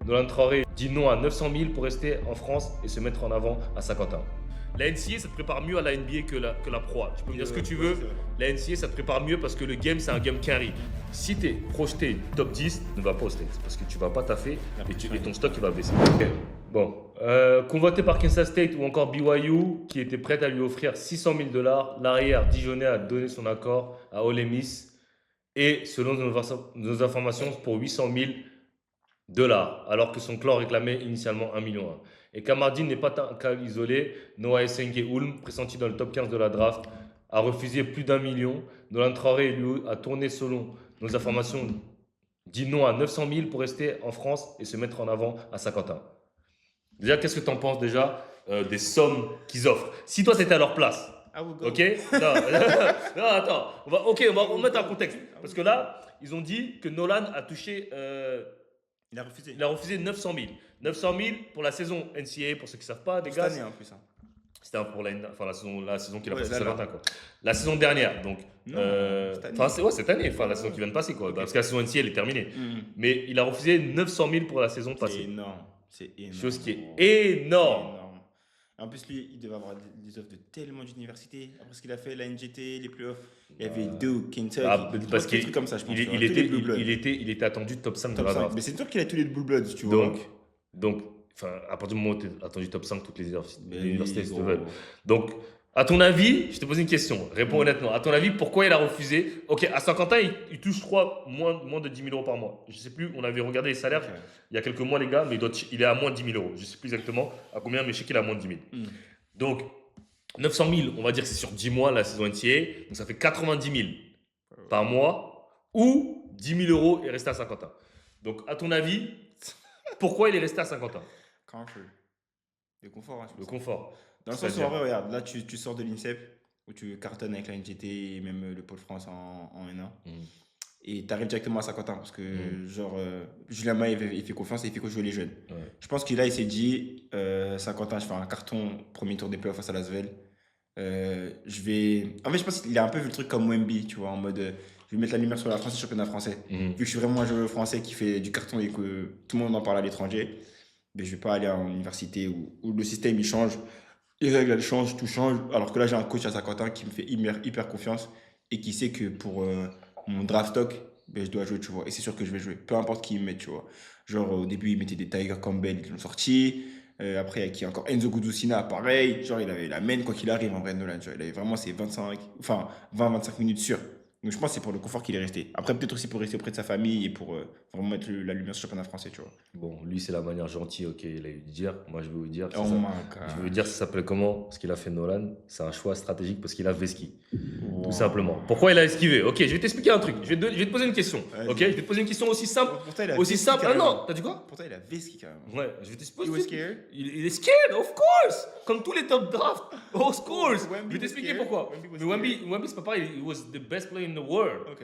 Nolan Traoré dit non à 900 000 pour rester en France et se mettre en avant à Saint-Quentin. La NCA, ça te prépare mieux à la NBA que la Pro A. Tu peux me dire ce que tu veux. La NCA, ça te prépare mieux parce que le game, c'est un game carry. Si tu es projeté top 10, ne va pas au States parce que tu vas pas taffer et ton stock il va baisser. Okay. Bon, convoité par Kansas State ou encore BYU qui était prête à lui offrir 600 000 $, l'arrière dijonnais a donné son accord à Ole Miss et selon nos informations pour 800 000 $, alors que son clan réclamait initialement 1,1 million. Et Kamardine n'est pas un cas isolé. Noah Essengue-Ulm, pressenti dans le top 15 de la draft, a refusé plus d'1 million. Nolan Traoré, lui, a tourné selon nos informations, dit non à 900 000 pour rester en France et se mettre en avant à Saint-Quentin. Déjà, qu'est-ce que tu en penses déjà des sommes qu'ils offrent? Si toi, tu étais à leur place, ok? Non, non, attends. On va mettre un contexte. Parce que là, ils ont dit que Nolan a touché... Il a refusé. Il a refusé 900 000. 900 000 pour la saison NCAA, pour ceux qui ne savent pas, les gars. Cette année en plus. C'était pour la saison qu'il a passée Saint-Quentin, quoi. La saison dernière, donc. Cette année, la saison qui vient de passer, quoi. Parce que la saison NCAA, elle est terminée. Mais il a refusé 900 000 pour la saison passée. C'est énorme. Chose qui est énorme. En plus, lui, il devait avoir des offres de tellement d'universités. Après ce qu'il a fait, la NGT, les playoffs, il y avait Duke, Kentucky, parce des trucs comme ça, je pense. Il était attendu top 5 de la draft. Mais c'est sûr qu'il a tous les Blue Bloods, tu vois. Donc, à partir du moment où tu es attendu top 5, toutes les universités se veulent. Donc, à ton avis, je te pose une question, réponds honnêtement. À ton avis, pourquoi il a refusé? Ok, à Saint-Quentin, il touche, je crois, moins de 10 000 € par mois. Je ne sais plus, on avait regardé les salaires il y a quelques mois, les gars, mais il est à moins de 10 000 €. Je ne sais plus exactement à combien, mais je sais qu'il est à moins de 10 000. Donc, 900 000, on va dire que c'est sur 10 mois la saison NCAA, donc ça fait 90 000 par mois, ou 10 000 € et resté à Saint-Quentin. Donc, à ton avis, pourquoi il est resté à Saint-Quentin? Comfort. Le confort. Le confort. Dans le sens où, en vrai, regarde, là, tu sors de l'INSEP, où tu cartonnes avec la NGT et même le Pôle France en N1. Et tu arrives directement à Saint-Quentin, parce que, Julien May, il fait confiance et il fait que jouer les jeunes. Je pense qu'il il s'est dit, Saint-Quentin, je fais un carton, premier tour des playoffs face à Lasvel. En fait, je pense qu'il a un peu vu le truc comme Wemby, tu vois, en mode, je vais mettre la lumière sur la France et le championnat français. Vu que je suis vraiment un joueur français qui fait du carton et que tout le monde en parle à l'étranger, mais je vais pas aller en université où le système il change, les règles elles changent, tout change. Alors que là, j'ai un coach à Saint-Quentin qui me fait hyper confiance et qui sait que pour mon draft stock, je dois jouer, tu vois. Et c'est sûr que je vais jouer, peu importe qui il met, tu vois. Genre, au début, il mettait des Tiger Campbell qui l'ont sorti. Après, il y a encore Enzo Gudusina, pareil. Genre, il avait la main quoi qu'il arrive en vrai, Nolan. Genre, il avait vraiment ses 20-25 minutes sûres. Donc, je pense que c'est pour le confort qu'il est resté. Après, peut-être aussi pour rester auprès de sa famille et pour vraiment mettre la lumière sur le championnat français, tu vois. Bon, lui, c'est la manière gentille, ok, il a eu de dire. Moi, je vais vous dire. Oh my God. Je vais vous dire, ça s'appelle comment? Ce qu'il a fait Nolan, c'est un choix stratégique parce qu'il a Veski. Tout simplement. Pourquoi il a esquivé? Ok, je vais t'expliquer un truc. Je vais te poser une question. Ok, je vais te poser une question aussi simple. Pourtant, il a aussi Veski, simple. Ah carrément. non, t'as dit quoi? Pourtant, il a Veski carrément. Ouais, je vais te poser. He was scared? Il est scared, of course! Comme tous les top drafts, of course! Wemby Je vais t'expliquer was pourquoi. scared. Mais Wemby, c'est pas pareil. He was the best player in the world. Ok.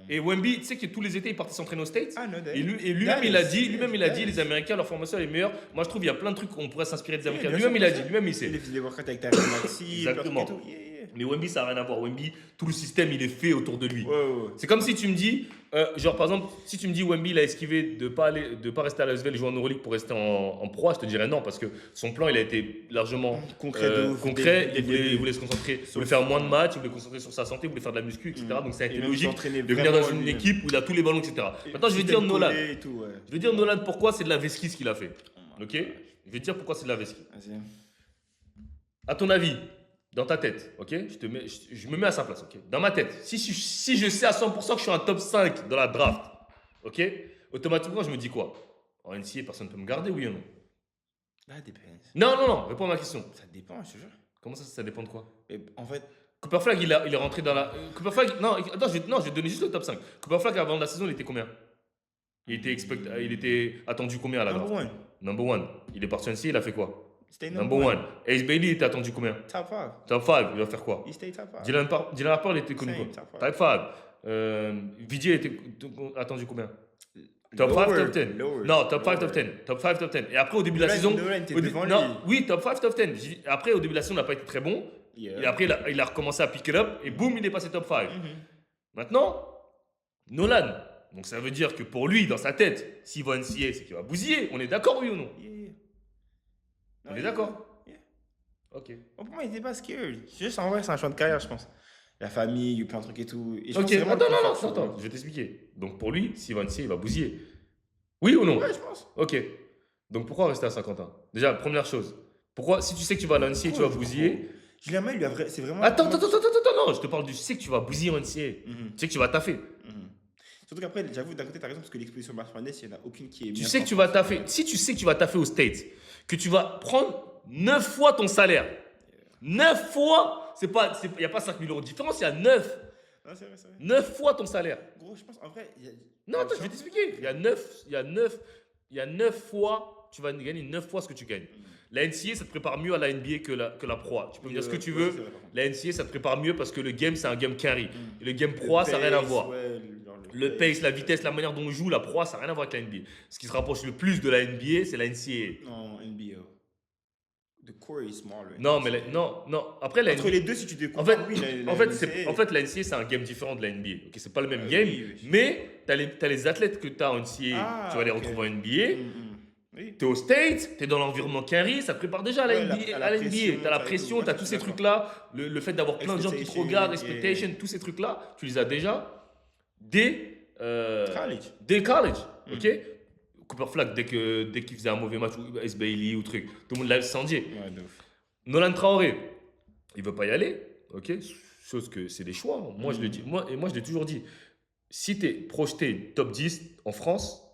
Et Wemby, tu sais que tous les étés, il partait s'entraîner aux States. Ah, no, Et lui-même, il a dit, les Américains, leur formation, elle est meilleure. Moi, je trouve qu'il y a plein de trucs qu'on pourrait s'inspirer des Américains. Lui-même, il a dit, lui-même, il sait. Il faisait des workouts avec Tyrese Maxey. Exactement. Mais Wemby, ça n'a rien à voir. Wemby, tout le système, il est fait autour de lui. Ouais. C'est comme si tu me dis, genre par exemple, si tu me dis Wemby, il a esquivé de pas rester à Lasvel et jouer en Euroleague pour rester en Pro, je te dirais non, parce que son plan, il a été largement concret. Il voulait se concentrer, il voulait faire moins de matchs, il voulait se concentrer sur sa santé, il voulait faire de la muscu, etc. Donc ça a été logique de venir dans une équipe où il a tous les ballons, etc. Maintenant, je vais dire Nolan. Je vais dire Nolan pourquoi c'est de la vesquille ce qu'il a fait. Ok? Je vais te dire pourquoi c'est de la vesquille. À ton avis, dans ta tête, ok, je me mets à sa place, ok. Dans ma tête, si je sais à 100% que je suis un top 5 dans la draft, ok, automatiquement, je me dis quoi? En NCAA, personne ne peut me garder, oui ou non? That depends. Non, réponds à ma question. Ça dépend, je te jure. Comment ça dépend de quoi? En fait, Cooper Flag, il est rentré dans la. Cooper Flag, non, attends, je vais te donner juste le top 5. Cooper Flag, avant la saison, il était combien? Il était attendu combien à la draft? Number one. Il est parti en NCAA, il a fait quoi? Number one. Ace Bailey était attendu combien? Top 5. Top 5, il va faire quoi? Il stay top 5. Dylan Harper, il était connu quoi? Top 5. Vijay était attendu combien? Top 5, top 10. Non, top 5, top 10. Top 5, top 10. Et après, au début de la saison. Oui, top 5, top 10. Après, au début de la saison, il n'a pas été très bon. Et après, il a recommencé à pick it up. Et boum, il est passé top 5. Maintenant, Nolan, Donc ça veut dire que pour lui, dans sa tête, s'il va NCA, c'est qu'il va bousiller. On est d'accord, oui ou non? On est d'accord? Ok. Pour moi, il était pas scared. Juste en vrai, c'est un choix de carrière, je pense. La famille, il y a plein de trucs et tout. Et je pense Ok, que c'est vraiment attends, je vais t'expliquer. Donc pour lui, s'il va NCA, il va bousiller. Oui ou non? Ouais, je pense. Ok. Donc pourquoi rester à Saint-Quentin? Déjà, première chose. Pourquoi, si tu sais que tu vas à l'NCA, tu vas bousiller. Julien May, c'est vraiment. Attends, non, je te parle du. Tu sais que tu vas bousiller en NCA. Tu sais que tu vas taffer. Surtout qu'après, j'avoue, d'un côté, tu as raison, parce que l'exposition marchandaise, il n'y en a aucune qui est. Tu sais que tu vas taffer. Si tu sais que tu vas taffer aux States, que tu vas prendre 9 fois ton salaire. 9 fois, il n'y a pas 5 000 € de différence, il y a 9. Non, c'est vrai. 9 fois ton salaire. Gros, je pense, en vrai. Non, attends, je vais t'expliquer. Il y a 9 fois, tu vas gagner 9 fois ce que tu gagnes. La NCA, ça te prépare mieux à la NBA que la Pro. Tu peux me dire ce que tu veux. La NCA, ça te prépare mieux parce que le game, c'est un game carry. Et le game Pro, ça n'a rien à voir. Le pace, la vitesse, la manière dont on joue, la Pro, ça n'a rien à voir avec la NBA. Ce qui se rapproche le plus de la NBA, c'est la NCA. Non, NBA. The core is smaller. Non, mais non. Après, entre les deux, si tu découvres. En fait, la NCA, c'est un game différent de la NBA. Okay, c'est pas le même game, mais tu as les athlètes que tu as en NCA, tu vas les retrouver en NBA. Oui. Tu es au States, tu es dans l'environnement carry, ça te prépare déjà à la NBA. Tu as la pression, tu as tous ces trucs-là. Le fait d'avoir plein de gens qui te regardent, expectation, tous ces trucs-là, tu les as déjà dès college. Ok? Cooper Flag, dès qu'il faisait un mauvais match, ou S. Bailey ou truc, tout le monde l'a incendié. Nolan Traoré, il veut pas y aller. Ok? Chose que c'est des choix. Moi, je le dis. Moi, je l'ai toujours dit. Si tu es projeté top 10 en France,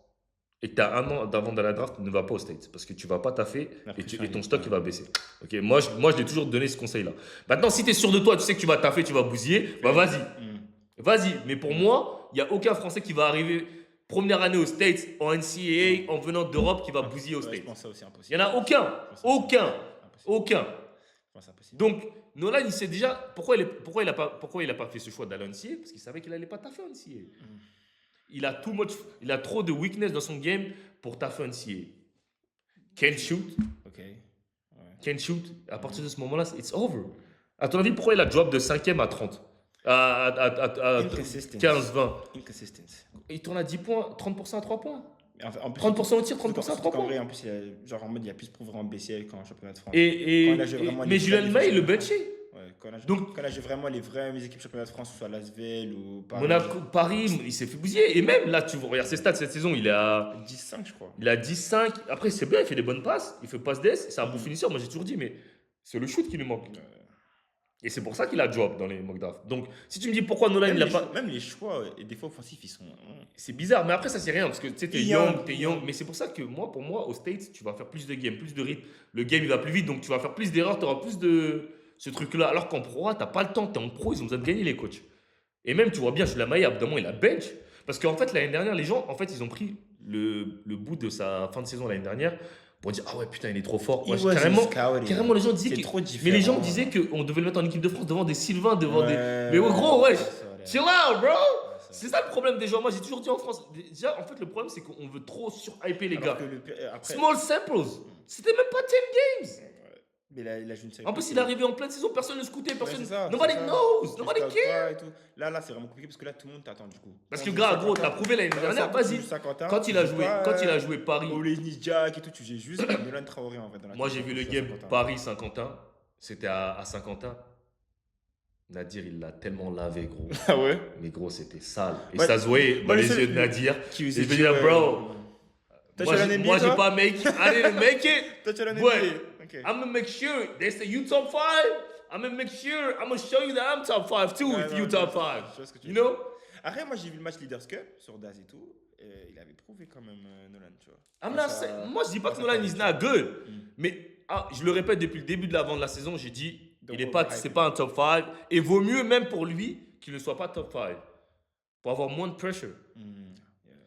et que tu as un an d'avant dans la draft, ne va pas aux States parce que tu ne vas pas taffer et ton stock il va baisser. Okay, moi, je l'ai toujours donné ce conseil-là. Maintenant, si tu es sûr de toi, tu sais que tu vas taffer, tu vas bousiller, bah vas-y. Vas-y. Mais pour moi, il n'y a aucun Français qui va arriver première année aux States, en NCAA, en venant d'Europe, qui va bousiller aux States. Je pense ça aussi impossible. Il n'y en a aucun. Donc, Nolan, il sait déjà pourquoi il a pas fait ce choix d'aller en NCAA parce qu'il savait qu'il n'allait pas taffer en NCAA. Il a trop de weakness dans son game pour taffer en NCAA. Can't shoot. Can't shoot. À partir de ce moment-là, it's over. À ton avis, pourquoi il a drop de 5e à 30 à 15-20? Il tourne à 10 points, 30% à 3 points. En plus, 30% au tir, 30% à 3 points. En plus, il a plus prouvé en BCL qu'en championnat de France. Mais Julien May, il le benché. Quand on a joué vraiment les vraies équipes championnat de France, soit Lasvel ou Paris. Monaco, Paris, il s'est fait bousiller. Et même là, tu regardes ses stats cette saison, il est à 10-5, je crois. Il a 10-5. Après, c'est bien, il fait des bonnes passes, il fait passe d'ess, c'est un bon finisseur. Moi, j'ai toujours dit, mais c'est le shoot qui lui manque. Et c'est pour ça qu'il a drop dans les mock drafts. Donc, si tu me dis pourquoi Nolan, il a pas. Même les choix, des fois offensifs, ils sont. C'est bizarre, mais après, ça, c'est rien. Parce que tu sais, t'es young. Mais c'est pour ça que pour moi, aux States, tu vas faire plus de games, plus de rythme. Le game, il va plus vite, donc tu vas faire plus d'erreurs, tu auras plus de ce truc-là. Alors qu'en pro, t'as pas le temps. T'es en pro, ils ont besoin de gagner les coachs. Et même, tu vois bien, Julien May, évidemment, il a bench. Parce qu'en fait, l'année dernière, les gens, en fait, ils ont pris le bout de sa fin de saison l'année dernière pour dire ah ouais putain il est trop fort. Ouais, carrément les gens disaient mais les gens disaient qu'on devait le mettre en équipe de France devant des Sylvain, devant des. Mais gros ouais, chill out bro. C'est ça le problème des gens. Moi j'ai toujours dit en France. Déjà en fait le problème c'est qu'on veut trop surhyper les gars. Small samples. C'était même pas 10 games. Mais il a joué une série. En plus, il est arrivé en pleine saison, personne ne scoutait, nobody knows, nobody cares. Là, c'est vraiment compliqué parce que là, tout le monde t'attend du coup. Parce que, gros, t'as prouvé l'année dernière, vas-y. Quand il a joué Paris. Olenis Jack et tout, tu jouais juste Nolan Traoré en fait. Moi, j'ai vu le game Paris-Saint-Quentin. C'était à Saint-Quentin. Nadir, il l'a tellement lavé, gros. Ah ouais? Mais gros, c'était sale. Et ça se voyait dans les yeux de Nadir. Et je me disais, bro. Moi, j'ai pas make it. I didn't make it. Toi, tu as la Okay. I'm gonna make sure they say you top 5. I'm gonna make sure I'm gonna show you that I'm top 5 too if you top 5. You know? Après, moi j'ai vu le match Leaders Cup sur Daz et tout. Il avait prouvé quand même Nolan, tu vois. Moi je dis pas que Nolan is not good. Mais je le répète depuis le début de la saison, j'ai dit c'est pas un top 5. Et vaut mieux même pour lui qu'il ne soit pas top 5. Pour avoir moins de pressure.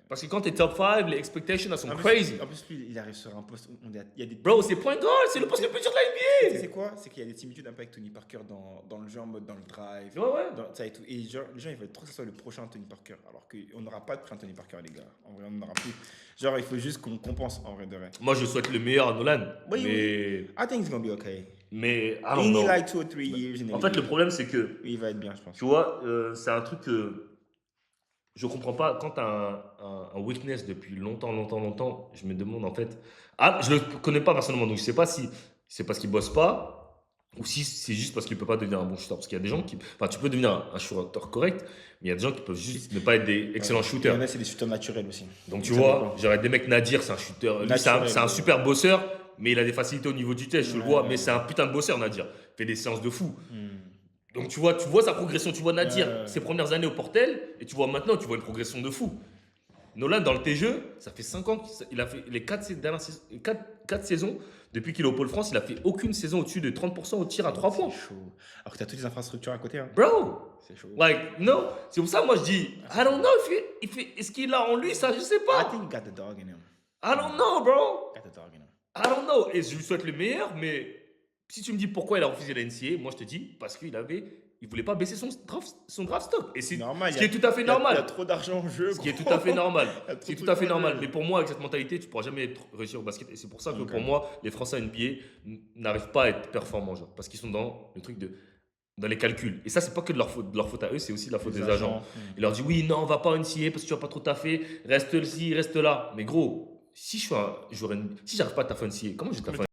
Parce que quand t'es top 5, les expectations sont crazy. En plus, lui, il arrive sur un poste où il y a des. Bro, c'est point guard, c'est le poste le plus dur de la NBA. C'est quoi? C'est qu'il y a des similitudes un peu avec Tony Parker dans le jeu en mode dans le drive. Ouais. Ça et tout. Et genre, les gens, ils veulent trop que ce soit le prochain Tony Parker. Alors qu'on n'aura pas de prochain Tony Parker, les gars. En vrai, on n'en aura plus. Genre, il faut juste qu'on compense en vrai de vrai. Moi, je souhaite le meilleur à Nolan. Oui. I think it's gonna be okay. Mais, I don't know. Like 2 or 3 years. En fait, le problème, c'est que. Il va être bien, je pense. Tu vois, c'est un truc que. Je comprends pas. Quand tu as un weakness depuis longtemps, je me demande en fait. Ah, je le connais pas personnellement, donc je sais pas si c'est parce qu'il bosse pas ou si c'est juste parce qu'il peut pas devenir un bon shooter. Parce qu'il y a des gens qui. Enfin, tu peux devenir un shooter correct, mais il y a des gens qui peuvent juste ne pas être des excellents Il y shooters. en a, c'est des shooters naturels aussi. Donc tu Ça vois, dépend. j'aurais des mecs Nadir, c'est un shooter. Lui, Naturel, c'est un super bosseur, mais il a des facilités au niveau du test, je le Ouais, vois. ouais, Mais c'est ouais. un putain de bosseur, Nadir. Il fait des séances de fou. Hmm. Donc tu vois sa progression, tu vois Nadir, Ouais. ses premières années au Portel, et tu vois maintenant, tu vois une progression de fou. Nolan, dans le TGE, ça fait 5 ans qu'il a fait les 4 saisons. Depuis qu'il est au Pôle France, il a fait aucune saison au-dessus de 30% au tir à 3 points. C'est chaud. Alors que tu as toutes les infrastructures à côté. Hein. Bro! C'est chaud. Like, no. C'est pour ça, moi, je dis, I don't know est-ce qu'il a en lui ça, je sais I pas. think he got the dog in him. I don't know, bro. Got the dog in him. I don't know. Et je lui souhaite le meilleur, mais si tu me dis pourquoi il a refusé la NCA, moi, je te dis, parce il voulait pas baisser son draft stock. Et c'est Normal. ce qui est tout à fait Il y a normal. trop d'argent en jeu. Ce qui est gros. tout à fait normal. Il y a trop Ce qui est de tout à fait trucs en normal. jeu. Mais pour moi, avec cette mentalité, tu ne pourras jamais réussir au basket. Et c'est pour ça que Ok. pour moi, les Français NBA n'arrivent pas à être performants. Genre, parce qu'ils sont dans le truc dans les calculs. Et ça, c'est pas que de leur faute à eux, c'est aussi de la faute Les des agents. Ils leur disent oui, non, on va pas en NCA parce que tu vas pas trop taffer. Reste ici, reste là. Mais gros, si j'arrive pas à taffer en NCA, comment je vais taffer